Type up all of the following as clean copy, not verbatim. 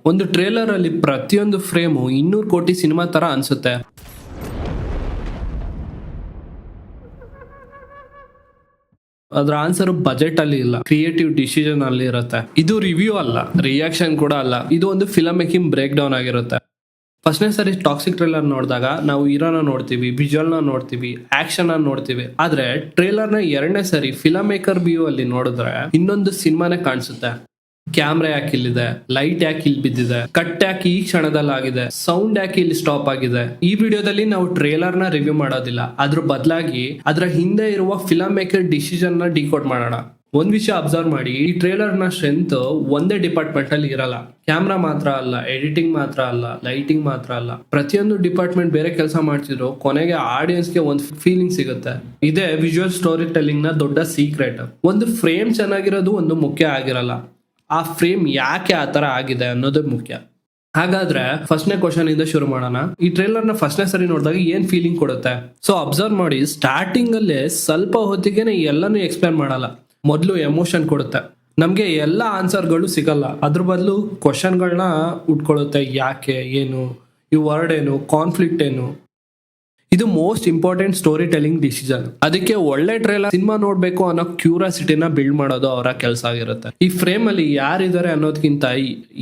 ಒಂದು ಟ್ರೇಲರ್ ಅಲ್ಲಿ ಪ್ರತಿಯೊಂದು ಫ್ರೇಮು 200 ಕೋಟಿ ಸಿನಿಮಾ ತರ ಅನ್ಸುತ್ತೆ. ಅದ್ರ ಆನ್ಸರ್ ಬಜೆಟ್ ಅಲ್ಲಿ ಇಲ್ಲ, ಕ್ರಿಯೇಟಿವ್ ಡಿಸಿಷನ್ ಅಲ್ಲಿ ಇರುತ್ತೆ. ಇದು ರಿವ್ಯೂ ಅಲ್ಲ, ರಿಯಾಕ್ಷನ್ ಕೂಡ ಅಲ್ಲ, ಇದು ಒಂದು ಫಿಲಮ್ ಮೇಕಿಂಗ್ ಬ್ರೇಕ್ ಡೌನ್ ಆಗಿರುತ್ತೆ. ಫಸ್ಟ್ನೇ ಸರಿ ಟಾಕ್ಸಿಕ್ ಟ್ರೇಲರ್ ನೋಡಿದಾಗ ನಾವು ಹೀರೋನ ನೋಡ್ತೀವಿ, ವಿಜುವಲ್ ನ ನೋಡ್ತೀವಿ, ಆಕ್ಷನ್ ನೋಡ್ತೀವಿ. ಆದ್ರೆ ಟ್ರೇಲರ್ ನ ಎರಡನೇ ಸರಿ ಫಿಲಮ್ ಮೇಕರ್ ವ್ಯೂ ಅಲ್ಲಿ ನೋಡಿದ್ರೆ ಇನ್ನೊಂದು ಸಿನಿಮಾನೇ ಕಾಣಿಸುತ್ತೆ. ಕ್ಯಾಮ್ರಾ ಯಾಕೆ ಇಲ್ಲಿದೆ, ಲೈಟ್ ಯಾಕೆ ಇಲ್ಲಿ ಬಿದ್ದಿದೆ, ಕಟ್ ಯಾಕೆ ಈ ಕ್ಷಣದಲ್ಲಿ ಆಗಿದೆ, ಸೌಂಡ್ ಯಾಕೆ ಇಲ್ಲಿ ಸ್ಟಾಪ್ ಆಗಿದೆ. ಈ ವಿಡಿಯೋದಲ್ಲಿ ನಾವು ಟ್ರೇಲರ್ ನ ರಿವ್ಯೂ ಮಾಡೋದಿಲ್ಲ, ಅದ್ರ ಬದಲಾಗಿ ಅದರ ಹಿಂದೆ ಇರುವ ಫಿಲಮ್ ಮೇಕರ್ ಡಿಸಿಷನ್ ನ ಡಿಕೋಡ್ ಮಾಡೋಣ. ಒಂದ್ ವಿಷಯ ಅಬ್ಸರ್ವ್ ಮಾಡಿ, ಈ ಟ್ರೇಲರ್ ನ ಸ್ಟ್ರೆಂತ್ ಒಂದೇ ಡಿಪಾರ್ಟ್ಮೆಂಟ್ ಅಲ್ಲಿ ಇರಲ್ಲ. ಕ್ಯಾಮ್ರಾ ಮಾತ್ರ ಅಲ್ಲ, ಎಡಿಟಿಂಗ್ ಮಾತ್ರ ಅಲ್ಲ, ಲೈಟಿಂಗ್ ಮಾತ್ರ ಅಲ್ಲ, ಪ್ರತಿಯೊಂದು ಡಿಪಾರ್ಟ್ಮೆಂಟ್ ಬೇರೆ ಕೆಲಸ ಮಾಡ್ತಿದ್ರು ಕೊನೆಗೆ ಆಡಿಯನ್ಸ್ ಗೆ ಒಂದು ಫೀಲಿಂಗ್ ಸಿಗುತ್ತೆ. ಇದೇ ವಿಜುವಲ್ ಸ್ಟೋರಿ ಟೆಲ್ಲಿಂಗ್ ನ ದೊಡ್ಡ ಸೀಕ್ರೆಟ್. ಒಂದು ಫ್ರೇಮ್ ಚೆನ್ನಾಗಿರೋದು ಒಂದು ಮುಖ್ಯ ಆಗಿರಲ್ಲ, ಆ ಫ್ರೇಮ್ ಯಾಕೆ ಆ ತರ ಆಗಿದೆ ಅನ್ನೋದು ಮುಖ್ಯ. ಹಾಗಾದ್ರೆ ಫಸ್ಟ್ನೇ ಕ್ವಶನ್ ಇಂದ ಶುರು ಮಾಡೋಣ. ಈ ಟ್ರೇಲರ್ ನ ಫಸ್ಟ್ನೇ ಸರಿ ನೋಡಿದಾಗ ಏನ್ ಫೀಲಿಂಗ್ ಕೊಡುತ್ತೆ? ಸೊ ಅಬ್ಸರ್ವ್ ಮಾಡಿ, ಸ್ಟಾರ್ಟಿಂಗ್ ಅಲ್ಲೇ ಸ್ವಲ್ಪ ಹೊತ್ತಿಗೆನೆ ಎಲ್ಲಾನು ಎಕ್ಸ್ಪ್ಲೇನ್ ಮಾಡಲ್ಲ. ಮೊದಲು ಎಮೋಷನ್ ಕೊಡುತ್ತೆ. ನಮ್ಗೆ ಎಲ್ಲ ಆನ್ಸರ್ಗಳು ಸಿಗಲ್ಲ, ಅದ್ರ ಬದಲು ಕ್ವಶನ್ಗಳನ್ನ ಉಟ್ಕೊಳ್ಳುತ್ತೆ. ಯಾಕೆ, ಏನು, ಈ ವರ್ಡ್ ಏನು, ಕಾನ್ಫ್ಲಿಕ್ಟ್ ಏನು. ಇದು most important story telling decision. ಅದಕ್ಕೆ ಒಳ್ಳೆ ಟ್ರೇಲರ್ ಸಿನಿಮಾ ನೋಡ್ಬೇಕು ಅನ್ನೋ ಕ್ಯೂರಿಯಾಸಿಟಿನ ಬಿಲ್ಡ್ ಮಾಡೋದು ಅವರ ಕೆಲಸ ಆಗಿರುತ್ತೆ. ಈ ಫ್ರೇಮ್ ಅಲ್ಲಿ ಯಾರಿದ್ದಾರೆ ಅನ್ನೋದಕ್ಕಿಂತ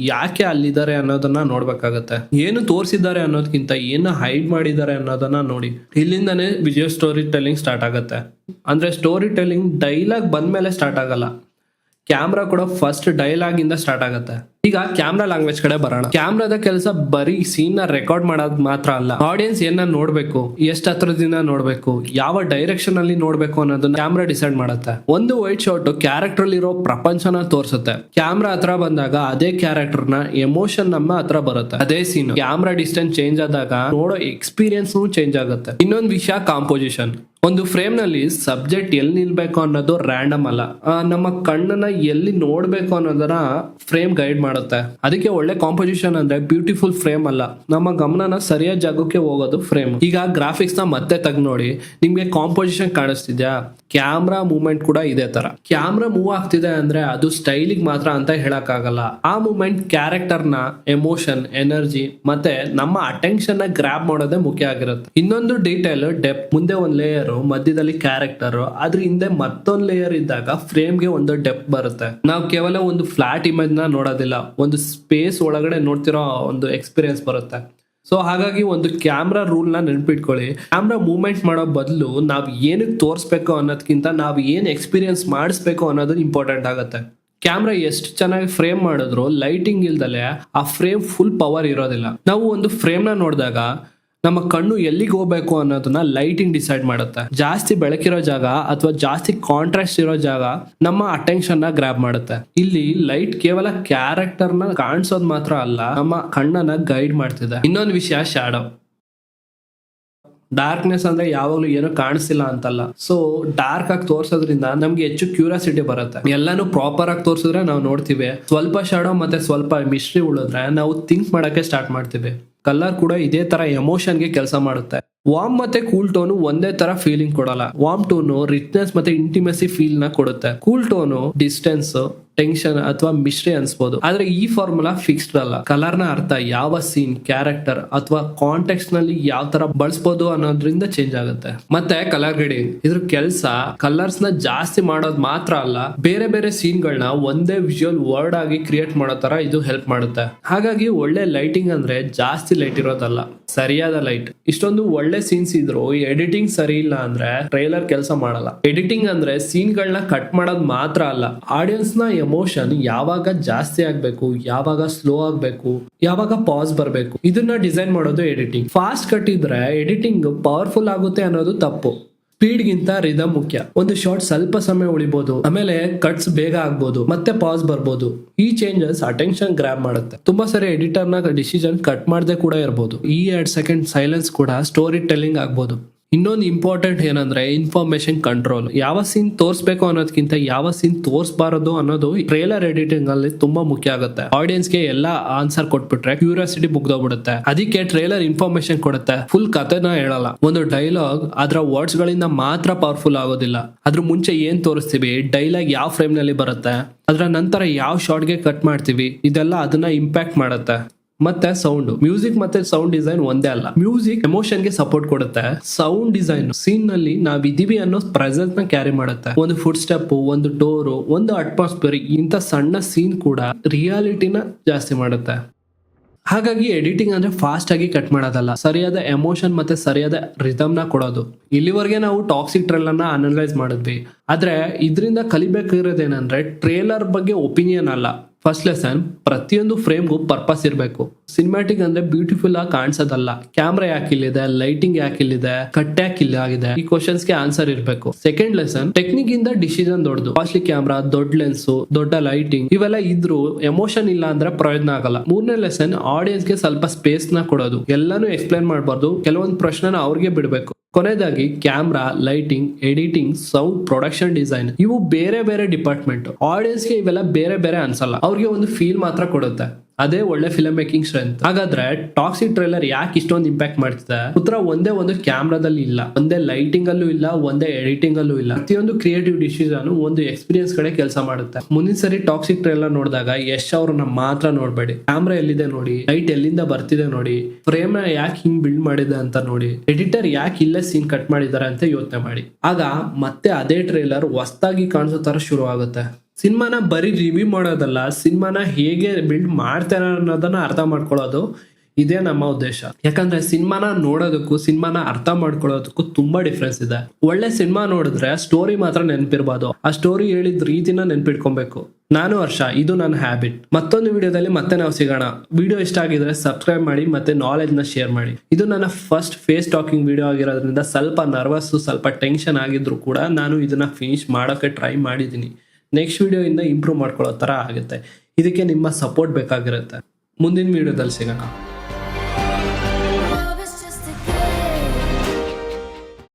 ಯಾಕೆ ಅಲ್ಲಿದ್ದಾರೆ ಅನ್ನೋದನ್ನ ನೋಡ್ಬೇಕಾಗತ್ತೆ. ಏನು ತೋರಿಸಿದ್ದಾರೆ ಅನ್ನೋದಕ್ಕಿಂತ ಏನು ಹೈಡ್ ಮಾಡಿದ್ದಾರೆ ಅನ್ನೋದನ್ನ ನೋಡಿ. ಇಲ್ಲಿಂದಾನೇ ವಿಜುವಲ್ ಸ್ಟೋರಿ ಟೆಲ್ಲಿಂಗ್ ಸ್ಟಾರ್ಟ್ ಆಗುತ್ತೆ. ಅಂದ್ರೆ ಸ್ಟೋರಿ ಟೆಲ್ಲಿಂಗ್ ಡೈಲಾಗ್ ಬಂದ್ಮೇಲೆ ಸ್ಟಾರ್ಟ್ ಆಗಲ್ಲ, ಕ್ಯಾಮ್ರಾ ಕೂಡ ಫಸ್ಟ್ ಡೈಲಾಗ್ ಇಂದ ಸ್ಟಾರ್ಟ್ ಆಗುತ್ತೆ. ಈಗ ಕ್ಯಾಮ್ರಾ ಲ್ಯಾಂಗ್ವೇಜ್ ಕಡೆ ಬರೋಣ. ಕ್ಯಾಮ್ರಾದ ಕೆಲಸ ಬರೀ ಸೀನ್ ನ ರೆಕಾರ್ಡ್ ಮಾಡೋದು ಮಾತ್ರ ಅಲ್ಲ, ಆಡಿಯನ್ಸ್ ಏನ ನೋಡ್ಬೇಕು, ಎಷ್ಟು ಹತ್ರದಿಂದ ನೋಡ್ಬೇಕು, ಯಾವ ಡೈರೆಕ್ಷನ್ ಅಲ್ಲಿ ನೋಡ್ಬೇಕು ಅನ್ನೋದನ್ನ ಕ್ಯಾಮ್ರಾ ಡಿಸೈಡ್ ಮಾಡುತ್ತೆ. ಒಂದು ವೈಟ್ ಶಾಟ್ ಕ್ಯಾರೆಕ್ಟರ್ ಅಲ್ಲಿ ಇರೋ ಪ್ರಪಂಚನ ತೋರಿಸುತ್ತೆ. ಕ್ಯಾಮ್ರಾ ಹತ್ರ ಬಂದಾಗ ಅದೇ ಕ್ಯಾರೆಕ್ಟರ್ ನ ಎಮೋಷನ್ ನಮ್ಮ ಹತ್ರ ಬರುತ್ತೆ. ಅದೇ ಸೀನ್ ಕ್ಯಾಮ್ರಾ ಡಿಸ್ಟೆನ್ಸ್ ಚೇಂಜ್ ಆದಾಗ ನೋಡೋ ಎಕ್ಸ್ಪೀರಿಯನ್ಸ್ ಚೇಂಜ್ ಆಗುತ್ತೆ. ಇನ್ನೊಂದು ವಿಷಯ, ಕಾಂಪೋಸಿಷನ್. ಒಂದು ಫ್ರೇಮ್ ನಲ್ಲಿ ಸಬ್ಜೆಕ್ಟ್ ಎಲ್ಲಿ ನಿಲ್ಬೇಕು ಅನ್ನೋದು ರ್ಯಾಂಡಮ್ ಅಲ್ಲ, ನಮ್ಮ ಕಣ್ಣನ್ನ ಎಲ್ಲಿ ನೋಡ್ಬೇಕು ಅನ್ನೋದನ್ನ ಫ್ರೇಮ್ ಗೈಡ್ ಮಾಡುತ್ತೆ. ಅದಕ್ಕೆ ಒಳ್ಳೆ ಕಾಂಪೋಸಿಷನ್ ಅಂದ್ರೆ ಬ್ಯೂಟಿಫುಲ್ ಫ್ರೇಮ್ ಅಲ್ಲ, ನಮ್ಮ ಗಮನನ ಸರಿಯಾದ ಜಾಗಕ್ಕೆ ಹೋಗೋದು ಫ್ರೇಮ್. ಈಗ ಗ್ರಾಫಿಕ್ಸ್ ನ ಮತ್ತೆ ತೆಗೆದು ನೋಡಿ, ನಿಮ್ಗೆ ಕಾಂಪೋಸಿಷನ್ ಕಾಣಿಸ್ತಿದ್ಯಾ? ಕ್ಯಾಮ್ರಾ ಮೂವ್ಮೆಂಟ್ ಕೂಡ ಇದೇ ತರ. ಕ್ಯಾಮ್ರಾ ಮೂವ್ ಆಗ್ತಿದೆ ಅಂದ್ರೆ ಅದು ಸ್ಟೈಲಿಗೆ ಮಾತ್ರ ಅಂತ ಹೇಳಕ್ ಆಗಲ್ಲ. ಆ ಮೂವ್ಮೆಂಟ್ ಕ್ಯಾರೆಕ್ಟರ್ ನ ಎಮೋಷನ್, ಎನರ್ಜಿ ಮತ್ತೆ ನಮ್ಮ ಅಟೆನ್ಷನ್ ನ ಗ್ರಾಬ್ ಮಾಡೋದೇ ಮುಖ್ಯ ಆಗಿರುತ್ತೆ. ಇನ್ನೊಂದು ಡೀಟೇಲ್ ಡೆಪ್ತ್. ಮುಂದೆ ಒಂದ್ ಲೇಯರ್, ಮಧ್ಯದಲ್ಲಿ ಕ್ಯಾರೆಕ್ಟರ್, ಅದ್ರ ಹಿಂದೆ ಮತ್ತೊಂದು ಲೇಯರ್ ಇದ್ದಾಗ ಫ್ರೇಮ್ ಗೆ ಒಂದು ಡೆಪ್ತ್ ಬರುತ್ತೆ. ನಾವು ಕೇವಲ ಒಂದು ಫ್ಲಾಟ್ ಇಮೇಜ್ ನ ನೋಡೋದಿಲ್ಲ, ಒಂದು ಸ್ಪೇಸ್ ಒಳಗಡೆ ನೋಡ್ತಿರೋ ಒಂದು ಎಕ್ಸ್ಪೀರಿಯನ್ಸ್ ಬರುತ್ತೆ. ಸೊ ಹಾಗಾಗಿ ಒಂದು ಕ್ಯಾಮ್ರಾ ರೂಲ್ ನ ನೆನ್ಪಿಟ್ಕೊಳ್ಳಿ. ಕ್ಯಾಮ್ರಾ ಮೂವ್ಮೆಂಟ್ ಮಾಡೋ ಬದಲು ನಾವ್ ಏನಕ್ಕೆ ತೋರಿಸ್ಬೇಕು ಅನ್ನೋದಕ್ಕಿಂತ ನಾವ್ ಏನ್ ಎಕ್ಸ್ಪೀರಿಯನ್ಸ್ ಮಾಡಿಸ್ಬೇಕು ಅನ್ನೋದು ಇಂಪಾರ್ಟೆಂಟ್ ಆಗುತ್ತೆ. ಕ್ಯಾಮ್ರಾ ಎಷ್ಟು ಚೆನ್ನಾಗಿ ಫ್ರೇಮ್ ಮಾಡಿದ್ರು ಲೈಟಿಂಗ್ ಇಲ್ದಲೆ ಆ ಫ್ರೇಮ್ ಫುಲ್ ಪವರ್ ಇರೋದಿಲ್ಲ. ನಾವು ಒಂದು ಫ್ರೇಮ್ ನ ನೋಡಿದಾಗ ನಮ್ಮ ಕಣ್ಣು ಎಲ್ಲಿಗೆ ಹೋಗ್ಬೇಕು ಅನ್ನೋದನ್ನ ಲೈಟಿಂಗ್ ಡಿಸೈಡ್ ಮಾಡುತ್ತೆ. ಜಾಸ್ತಿ ಬೆಳಕಿರೋ ಜಾಗ ಅಥವಾ ಜಾಸ್ತಿ ಕಾಂಟ್ರಾಸ್ಟ್ ಇರೋ ಜಾಗ ನಮ್ಮ ಅಟೆನ್ಷನ್ ನ ಗ್ರಾಬ್ ಮಾಡುತ್ತೆ. ಇಲ್ಲಿ ಲೈಟ್ ಕೇವಲ ಕ್ಯಾರೆಕ್ಟರ್ ನ ಕಾಣಿಸೋದ್ ಮಾತ್ರ ಅಲ್ಲ, ನಮ್ಮ ಕಣ್ಣನ್ನ ಗೈಡ್ ಮಾಡ್ತಿದೆ. ಇನ್ನೊಂದು ವಿಷಯ, ಶ್ಯಾಡೋ. ಡಾರ್ಕ್ನೆಸ್ ಅಂದ್ರೆ ಯಾವಾಗ್ಲೂ ಏನೋ ಕಾಣಿಸ್ತಿಲ್ಲ ಅಂತಲ್ಲ. ಸೊ ಡಾರ್ಕ್ ಆಗಿ ತೋರ್ಸೋದ್ರಿಂದ ನಮ್ಗೆ ಹೆಚ್ಚು ಕ್ಯೂರಿಯಾಸಿಟಿ ಬರುತ್ತೆ. ಎಲ್ಲಾನು ಪ್ರಾಪರ್ ಆಗಿ ತೋರ್ಸಿದ್ರೆ ನಾವು ನೋಡ್ತೀವಿ, ಸ್ವಲ್ಪ ಶಾಡೋ ಮತ್ತೆ ಸ್ವಲ್ಪ ಮಿಸ್ಟ್ರಿ ಉಳಿದ್ರೆ ನಾವು ಥಿಂಕ್ ಮಾಡಕ್ಕೆ ಸ್ಟಾರ್ಟ್ ಮಾಡ್ತೀವಿ. ಕಲರ್ ಕೂಡ ಇದೇ ತರ ಎಮೋಷನ್ ಗೆ ಕೆಲಸ ಮಾಡುತ್ತೆ. ವಾರ್ಮ್ ಮತ್ತೆ ಕೂಲ್ ಟೋನು ಒಂದೇ ತರ ಫೀಲಿಂಗ್ ಕೊಡಲ್ಲ. ವಾರ್ಮ್ ಟೋನು ರಿಚ್ನೆಸ್ ಮತ್ತೆ ಇಂಟಿಮೆಸಿ ಫೀಲ್ ನ ಕೊಡುತ್ತೆ. ಕೂಲ್ ಟೋನು ಡಿಸ್ಟೆನ್ಸ್, ಟೆನ್ಷನ್ ಅಥವಾ ಮಿಸ್ಟ್ರಿ ಅನ್ಸ್ಬೋದು. ಆದ್ರೆ ಈ ಫಾರ್ಮುಲಾ ಫಿಕ್ಸ್ಡ್ ಅಲ್ಲ. ಕಲರ್ ನ ಅರ್ಥ ಯಾವ ಸೀನ್, ಕ್ಯಾರೆಕ್ಟರ್ ಅಥವಾ ಕಾಂಟೆಕ್ಸ್ಟ್ ನಲ್ಲಿ ಯಾವ ತರ ಬಳಸಬಹುದು ಅನ್ನೋದ್ರಿಂದ ಚೇಂಜ್ ಆಗುತ್ತೆ. ಮತ್ತೆ ಕಲರ್ ಗ್ರೇಡಿಂಗ್, ಇದ್ರ ಕೆಲಸ ಕಲರ್ಸ್ ನ ಜಾಸ್ತಿ ಮಾಡೋದು ಮಾತ್ರ ಅಲ್ಲ, ಬೇರೆ ಬೇರೆ ಸೀನ್ ಗಳನ್ನ ಒಂದೇ ವಿಜುವಲ್ ವರ್ಡ್ ಆಗಿ ಕ್ರಿಯೇಟ್ ಮಾಡೋ ತರ ಇದು ಹೆಲ್ಪ್ ಮಾಡುತ್ತೆ. ಹಾಗಾಗಿ ಒಳ್ಳೆ ಲೈಟಿಂಗ್ ಅಂದ್ರೆ ಜಾಸ್ತಿ ಲೈಟ್ ಇರೋದಲ್ಲ, ಸರಿಯಾದ ಲೈಟ್. ಇಷ್ಟೊಂದು ಒಳ್ಳೆ ಸೀನ್ಸ್ ಇದ್ರು ಎಡಿಟಿಂಗ್ ಸರಿ ಇಲ್ಲ ಅಂದ್ರೆ ಟ್ರೈಲರ್ ಕೆಲಸ ಮಾಡಲ್ಲ. ಎಡಿಟಿಂಗ್ ಅಂದ್ರೆ ಸೀನ್ ಗಳನ್ನ ಕಟ್ ಮಾಡೋದ್ ಮಾತ್ರ ಅಲ್ಲ, ಆಡಿಯನ್ಸ್ ನ ಎಮೋಷನ್ ಯಾವಾಗ ಜಾಸ್ತಿ ಆಗ್ಬೇಕು, ಯಾವಾಗ ಸ್ಲೋ ಆಗ್ಬೇಕು, ಯಾವಾಗ ಪಾಸ್ ಬರ್ಬೇಕು, ಇದನ್ನ ಡಿಸೈನ್ ಮಾಡೋದು ಎಡಿಟಿಂಗ್. ಫಾಸ್ಟ್ ಕಟ್ ಇದ್ರೆ ಎಡಿಟಿಂಗ್ ಪವರ್ಫುಲ್ ಆಗುತ್ತೆ ಅನ್ನೋದು ತಪ್ಪು. ಸ್ಪೀಡ್ ಗಿಂತ ರಿದಮ್ ಮುಖ್ಯ. ಒಂದು ಶಾರ್ಟ್ ಸ್ವಲ್ಪ ಸಮಯ ಉಳಿಬಹುದು, ಆಮೇಲೆ ಕಟ್ಸ್ ಬೇಗ ಆಗ್ಬಹುದು, ಮತ್ತೆ ಪಾಸ್ ಬರ್ಬೋದು. ಈ ಚೇಂಜಸ್ ಅಟೆನ್ಷನ್ ಗ್ರಾಬ್ ಮಾಡುತ್ತೆ. ತುಂಬಾ ಸರಿ ಎಡಿಟರ್ ನ ಡಿಸಿಷನ್ ಕಟ್ ಮಾಡದೆ ಕೂಡ ಇರಬಹುದು. ಈ 2 ಸೆಕೆಂಡ್ ಸೈಲೆನ್ಸ್ ಕೂಡ ಸ್ಟೋರಿ ಟೆಲ್ಲಿಂಗ್ ಆಗ್ಬಹುದು. ಇನ್ನೊಂದು ಇಂಪಾರ್ಟೆಂಟ್ ಏನಂದ್ರೆ ಇನ್ಫಾರ್ಮೇಶನ್ ಕಂಟ್ರೋಲ್. ಯಾವ ಸೀನ್ ತೋರಿಸಬೇಕು ಅನ್ನೋದಕ್ಕಿಂತ ಯಾವ ಸೀನ್ ತೋರಿಸಬಾರದು ಅನ್ನೋದು ಟ್ರೇಲರ್ ಎಡಿಟಿಂಗ್ ಅಲ್ಲಿ ತುಂಬಾ ಮುಖ್ಯ ಆಗುತ್ತೆ. ಆಡಿಯನ್ಸ್ ಗೆ ಎಲ್ಲಾ ಆನ್ಸರ್ ಕೊಟ್ಬಿಟ್ರೆ ಕ್ಯೂರಿಯಾಸಿಟಿ ಮುಗ್ದೋಗ್ಬಿಡುತ್ತೆ. ಅದಕ್ಕೆ ಟ್ರೇಲರ್ ಇನ್ಫಾರ್ಮೇಶನ್ ಕೊಡುತ್ತೆ, ಫುಲ್ ಕಥೆನ ಹೇಳಲ್ಲ. ಒಂದು ಡೈಲಾಗ್ ಅದರ ವರ್ಡ್ಸ್ ಗಳಿಂದ ಮಾತ್ರ ಪವರ್ಫುಲ್ ಆಗೋದಿಲ್ಲ, ಅದ್ರ ಮುಂಚೆ ಏನ್ ತೋರಿಸ್ತೀವಿ, ಡೈಲಾಗ್ ಯಾವ ಫ್ರೇಮ್ ನಲ್ಲಿ ಬರುತ್ತೆ, ಅದರ ನಂತರ ಯಾವ ಶಾರ್ಟ್ಗೆ ಕಟ್ ಮಾಡ್ತೀವಿ, ಇದೆಲ್ಲ ಅದನ್ನ ಇಂಪ್ಯಾಕ್ಟ್ ಮಾಡುತ್ತೆ. ಮತ್ತೆ ಸೌಂಡ್, ಮ್ಯೂಸಿಕ್ ಮತ್ತೆ ಸೌಂಡ್ ಡಿಸೈನ್ ಒಂದೇ ಅಲ್ಲ. ಮ್ಯೂಸಿಕ್ ಎಮೋಷನ್ ಗೆ ಸಪೋರ್ಟ್ ಕೊಡುತ್ತೆ, ಸೌಂಡ್ ಡಿಸೈನ್ ಸೀನ್ ನಲ್ಲಿ ನಾವ್ ಇದೀವಿ ಅನ್ನೋ ಪ್ರೆಸೆನ್ಸ್ ನ ಕ್ಯಾರಿ ಮಾಡುತ್ತೆ. ಒಂದು ಫುಡ್ ಸ್ಟೆಪ್, ಒಂದು ಡೋರು, ಒಂದು ಅಟ್ಮಾಸ್ಫಿಯರ್, ಇಂತ ಸಣ್ಣ ಸೀನ್ ಕೂಡ ರಿಯಾಲಿಟಿನ ಜಾಸ್ತಿ ಮಾಡುತ್ತೆ. ಹಾಗಾಗಿ ಎಡಿಟಿಂಗ್ ಅಂದ್ರೆ ಫಾಸ್ಟ್ ಆಗಿ ಕಟ್ ಮಾಡೋದಲ್ಲ, ಸರಿಯಾದ ಎಮೋಷನ್ ಮತ್ತೆ ಸರಿಯಾದ ರಿದಮ್ ನ ಕೊಡೋದು. ಇಲ್ಲಿವರೆಗೆ ನಾವು ಟಾಕ್ಸಿಕ್ ಟ್ರೇಲರ್ ನ ಅನಲೈಸ್ ಮಾಡಿದ್ವಿ, ಆದ್ರೆ ಇದರಿಂದ ಕಲಿಬೇಕಿರೋದೇನಂದ್ರೆ ಟ್ರೇಲರ್ ಬಗ್ಗೆ ಒಪಿನಿಯನ್ ಅಲ್ಲ. ಫಸ್ಟ್ ಲೆಸನ್, ಪ್ರತಿಯೊಂದು ಫ್ರೇಮ್ಗೂ ಪರ್ಪಸ್ ಇರಬೇಕು. ಸಿನಿಮ್ಯಾಟಿಕ್ ಅಂದ್ರೆ ಬ್ಯೂಟಿಫುಲ್ ಆಗಿ ಕಾಣಿಸೋದಲ್ಲ, ಕ್ಯಾಮ್ರಾ ಯಾಕಿಲ್ಲಿದೆ, ಲೈಟಿಂಗ್ ಯಾಕಿಲ್ಲಿದೆ, ಕಟ್ ಯಾಕಿಲ್ಲ ಆಗಿದೆ, ಈ ಕ್ವಶನ್ಸ್ ಗೆ ಆನ್ಸರ್ ಇರಬೇಕು. ಸೆಕೆಂಡ್ ಲೆಸನ್, ಟೆಕ್ನಿಕ್ ಇಂದ ಡಿಸಿಷನ್ ದೊಡ್ಡದು. ಕಾಸ್ಟ್ಲಿ ಕ್ಯಾಮ್ರಾ, ದೊಡ್ಡ ಲೆನ್ಸ್, ದೊಡ್ಡ ಲೈಟಿಂಗ್ ಇವೆಲ್ಲ ಇದ್ರು ಎಮೋಷನ್ ಇಲ್ಲ ಅಂದ್ರೆ ಪ್ರಯೋಜನ ಆಗಲ್ಲ. ಮೂರನೇ ಲೆಸನ್, ಆಡಿಯನ್ಸ್ ಗೆ ಸ್ವಲ್ಪ ಸ್ಪೇಸ್ ನ ಕೊಡೋದು. ಎಲ್ಲಾನು ಎಕ್ಸ್ಪ್ಲೈನ್ ಮಾಡಬಾರ್ದು, ಕೆಲವೊಂದು ಪ್ರಶ್ನೆನ ಅವ್ರಿಗೆ ಬಿಡಬೇಕು. ಕೊನೆಯದಾಗಿ camera, lighting, editing, sound, production design ಇವು ಬೇರೆ ಬೇರೆ ಡಿಪಾರ್ಟ್ಮೆಂಟ್. ಆಡಿಯನ್ಸ್ ಗೆ ಇವೆಲ್ಲ ಬೇರೆ ಬೇರೆ ಅನ್ಸಲ್ಲ, ಅವ್ರಿಗೆ ಒಂದು ಫೀಲ್ ಮಾತ್ರ ಕೊಡುತ್ತೆ. ಅದೇ ಒಳ್ಳೆ ಫಿಲ್ಮ್ ಮೇಕಿಂಗ್ ಸ್ಟ್ರೆಂತ್. ಹಾಗಾದ್ರೆ ಟಾಕ್ಸಿಕ್ ಟ್ರೇಲರ್ ಯಾಕೆ ಇಷ್ಟೊಂದು ಇಂಪ್ಯಾಕ್ಟ್ ಮಾಡ್ತಿದೆ? ಉತ್ತರ ಒಂದೇ ಒಂದು ಕ್ಯಾಮ್ರಾದಲ್ಲಿ ಇಲ್ಲ, ಒಂದೇ ಲೈಟಿಂಗ್ ಅಲ್ಲೂ ಇಲ್ಲ, ಒಂದೇ ಎಡಿಟಿಂಗ್ ಅಲ್ಲೂ ಇಲ್ಲ. ಪ್ರತಿಯೊಂದು ಕ್ರಿಯೇಟಿವ್ ಡಿಸಿಷನ್ ಒಂದು ಎಕ್ಸ್ಪೀರಿಯನ್ಸ್ ಕಡೆ ಕೆಲಸ ಮಾಡುತ್ತೆ. ಮುಂದಿನ ಸರಿ ಟಾಕ್ಸಿಕ್ ಟ್ರೇಲರ್ ನೋಡಿದಾಗ ಯಶ್ ಅವ್ರನ್ನ ಮಾತ್ರ ನೋಡ್ಬೇಡಿ, ಕ್ಯಾಮ್ರಾ ಎಲ್ಲಿದೆ ನೋಡಿ, ಲೈಟ್ ಎಲ್ಲಿಂದ ಬರ್ತಿದೆ ನೋಡಿ, ಫ್ರೇಮ್ ನ ಯಾಕೆ ಹಿಂಗ್ ಬಿಲ್ಡ್ ಮಾಡಿದೆ ಅಂತ ನೋಡಿ, ಎಡಿಟರ್ ಯಾಕೆ ಇಲ್ಲೇ ಸೀನ್ ಕಟ್ ಮಾಡಿದ್ದಾರೆ ಅಂತ ಯೋಚನೆ ಮಾಡಿ. ಆಗ ಮತ್ತೆ ಅದೇ ಟ್ರೇಲರ್ ಹೊಸದಾಗಿ ಕಾಣಿಸೋ ತರ ಶುರು ಆಗುತ್ತೆ. ಸಿನಿಮಾನ ಬರೀ ರಿವ್ಯೂ ಮಾಡೋದಲ್ಲ, ಸಿನಿಮಾನ ಹೇಗೆ ಬಿಲ್ಡ್ ಮಾಡ್ತಾರೆ ಅನ್ನೋದನ್ನ ಅರ್ಥ ಮಾಡ್ಕೊಳ್ಳೋದು, ಇದೇ ನಮ್ಮ ಉದ್ದೇಶ. ಯಾಕಂದ್ರೆ ಸಿನಿಮಾನ ನೋಡೋದಕ್ಕೂ ಸಿನಿಮಾನ ಅರ್ಥ ಮಾಡ್ಕೊಳ್ಳೋದಕ್ಕೂ ತುಂಬಾ ಡಿಫ್ರೆನ್ಸ್ ಇದೆ. ಒಳ್ಳೆ ಸಿನಿಮಾ ನೋಡಿದ್ರೆ ಸ್ಟೋರಿ ಮಾತ್ರ ನೆನಪಿರ್ಬೋದು, ಆ ಸ್ಟೋರಿ ಹೇಳಿದ ರೀತಿನ ನೆನ್ಪಿಟ್ಕೊಬೇಕು. ನಾನು ಹರ್ಷ, ಇದು ನನ್ನ ಹ್ಯಾಬಿಟ್. ಮತ್ತೊಂದು ವಿಡಿಯೋದಲ್ಲಿ ಮತ್ತೆ ನಾವು ಸಿಗೋಣ. ವಿಡಿಯೋ ಇಷ್ಟ ಆಗಿದ್ರೆ ಸಬ್ಸ್ಕ್ರೈಬ್ ಮಾಡಿ ಮತ್ತೆ ನಾಲೆಜ್ ನ ಶೇರ್ ಮಾಡಿ. ಇದು ನನ್ನ ಫಸ್ಟ್ ಫೇಸ್ ಟಾಕಿಂಗ್ ವಿಡಿಯೋ ಆಗಿರೋದ್ರಿಂದ ಸ್ವಲ್ಪ ನರ್ವಸ್, ಸ್ವಲ್ಪ ಟೆನ್ಷನ್ ಆಗಿದ್ರು ಕೂಡ ನಾನು ಇದನ್ನ ಫಿನಿಶ್ ಮಾಡೋಕೆ ಟ್ರೈ ಮಾಡಿದ್ದೀನಿ. ನೆಕ್ಸ್ಟ್ ವಿಡಿಯೋ ಇಂದ ಇಂಪ್ರೂವ್ ಮಾಡ್ಕೊಳ್ಳೋ ತರ ಆಗುತ್ತೆ. ಇದಕ್ಕೆ ನಿಮ್ಮ ಸಪೋರ್ಟ್ ಬೇಕಾಗಿರುತ್ತೆ. ಮುಂದಿನ ವಿಡಿಯೋದಲ್ಲಿ ಸಿಗೋಣ.